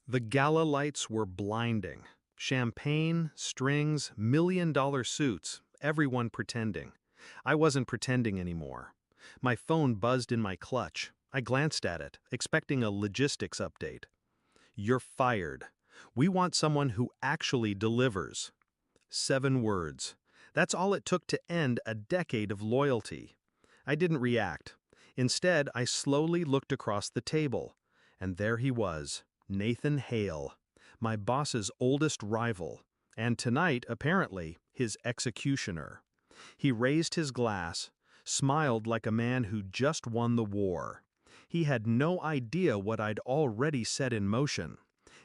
The gala lights were blinding. Champagne, strings, million-dollar suits, everyone pretending. I wasn't pretending anymore. My phone buzzed in my clutch. I glanced at it, expecting a logistics update. "You're fired. We want someone who actually delivers." 7 words. That's all it took to end a decade of loyalty. I didn't react. Instead, I slowly looked across the table. And there he was, Nathan Hale, my boss's oldest rival, and tonight, apparently, his executioner. He raised his glass, smiled like a man who just won the war. He had no idea what I'd already set in motion.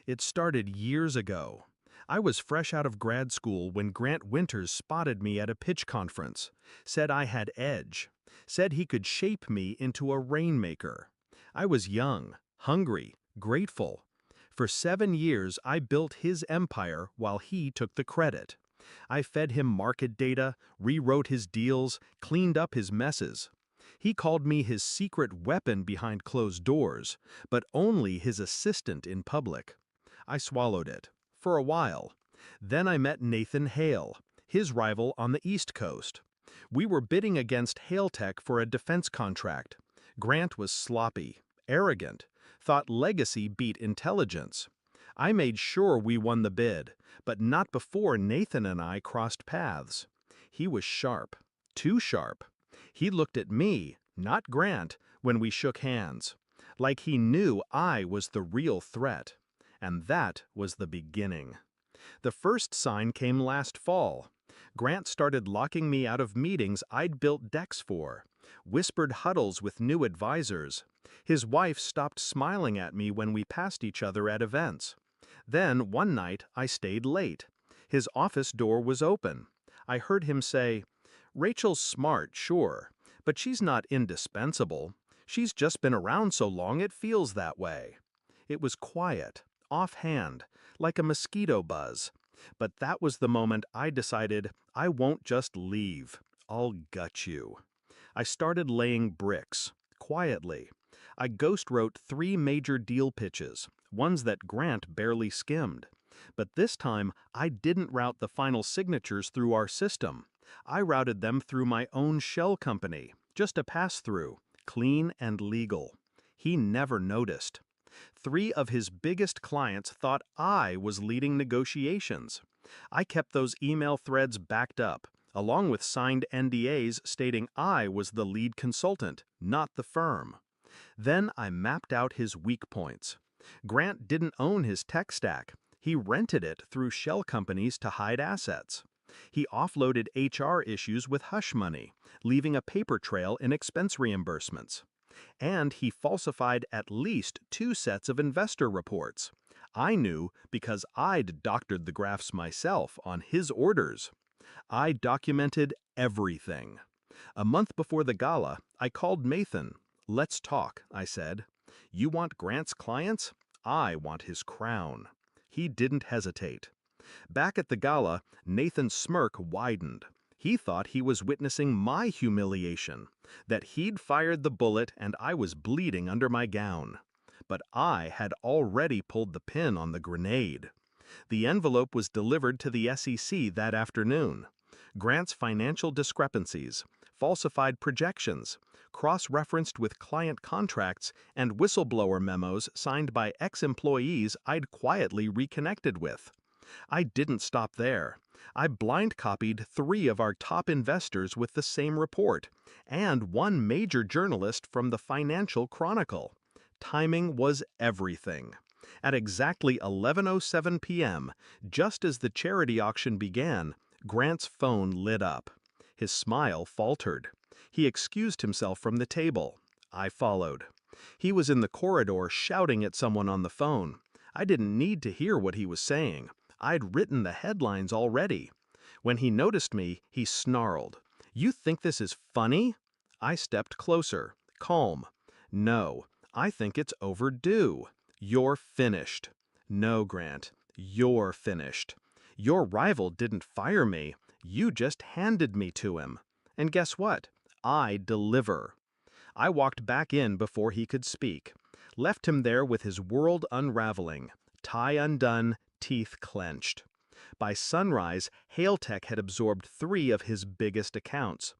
It started years ago. I was fresh out of grad school when Grant Winters spotted me at a pitch conference, said I had edge, said he could shape me into a rainmaker. I was young, hungry, grateful. For 7 years, I built his empire while he took the credit. I fed him market data, rewrote his deals, cleaned up his messes. He called me his secret weapon behind closed doors, but only his assistant in public. I swallowed it. For a while. Then I met Nathan Hale, his rival on the East Coast. We were bidding against Hale Tech for a defense contract. Grant was sloppy, arrogant, thought legacy beat intelligence. I made sure we won the bid, but not before Nathan and I crossed paths. He was sharp, too sharp. He looked at me, not Grant, when we shook hands, like he knew I was the real threat. And that was the beginning. The first sign came last fall. Grant started locking me out of meetings I'd built decks for, whispered huddles with new advisors. His wife stopped smiling at me when we passed each other at events. Then, one night, I stayed late. His office door was open. I heard him say, "Rachel's smart, sure, but she's not indispensable. She's just been around so long it feels that way." It was quiet, offhand, like a mosquito buzz. But that was the moment I decided I won't just leave. I'll gut you. I started laying bricks, quietly. I ghost-wrote 3 major deal pitches, ones that Grant barely skimmed. But this time, I didn't route the final signatures through our system. I routed them through my own shell company, just a pass-through, clean and legal. He never noticed. 3 of his biggest clients thought I was leading negotiations. I kept those email threads backed up, along with signed NDAs stating I was the lead consultant, not the firm. Then I mapped out his weak points. Grant didn't own his tech stack. He rented it through shell companies to hide assets. He offloaded HR issues with hush money, leaving a paper trail in expense reimbursements. And he falsified at least 2 sets of investor reports. I knew because I'd doctored the graphs myself on his orders. I documented everything. A month before the gala, I called Nathan. "Let's talk," I said. "You want Grant's clients? I want his crown." He didn't hesitate. Back at the gala, Nathan's smirk widened. He thought he was witnessing my humiliation, that he'd fired the bullet and I was bleeding under my gown. But I had already pulled the pin on the grenade. The envelope was delivered to the SEC that afternoon. Grant's financial discrepancies, falsified projections, cross-referenced with client contracts, and whistleblower memos signed by ex-employees I'd quietly reconnected with. I didn't stop there. I blind copied 3 of our top investors with the same report, and 1 major journalist from the Financial Chronicle. Timing was everything. At exactly 11:07 p.m., just as the charity auction began, Grant's phone lit up. His smile faltered. He excused himself from the table. I followed. He was in the corridor shouting at someone on the phone. I didn't need to hear what he was saying. I'd written the headlines already. When he noticed me, he snarled, "You think this is funny?" I stepped closer, calm. "No, I think it's overdue. You're finished." "No, Grant, you're finished. Your rival didn't fire me. You just handed me to him. And guess what? I deliver." I walked back in before he could speak, left him there with his world unraveling, Tie undone, teeth clenched. By sunrise, Hailtech had absorbed 3 of his biggest accounts.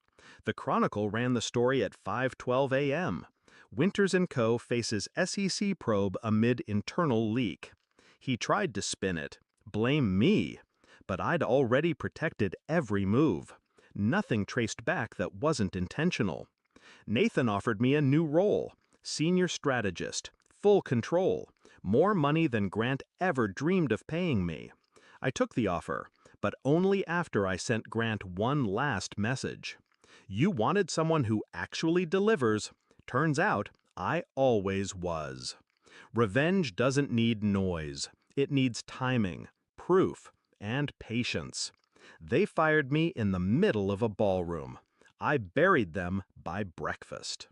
The Chronicle ran the story at 5:12 a.m. Winters & Co. faces SEC probe amid internal leak. He tried to spin it. Blame me. But I'd already protected every move. Nothing traced back that wasn't intentional. Nathan offered me a new role, senior strategist, full control, more money than Grant ever dreamed of paying me. I took the offer, but only after I sent Grant one last message. You wanted someone who actually delivers. Turns out, I always was. Revenge doesn't need noise. It needs timing, proof, and patience. They fired me in the middle of a ballroom. I buried them by breakfast.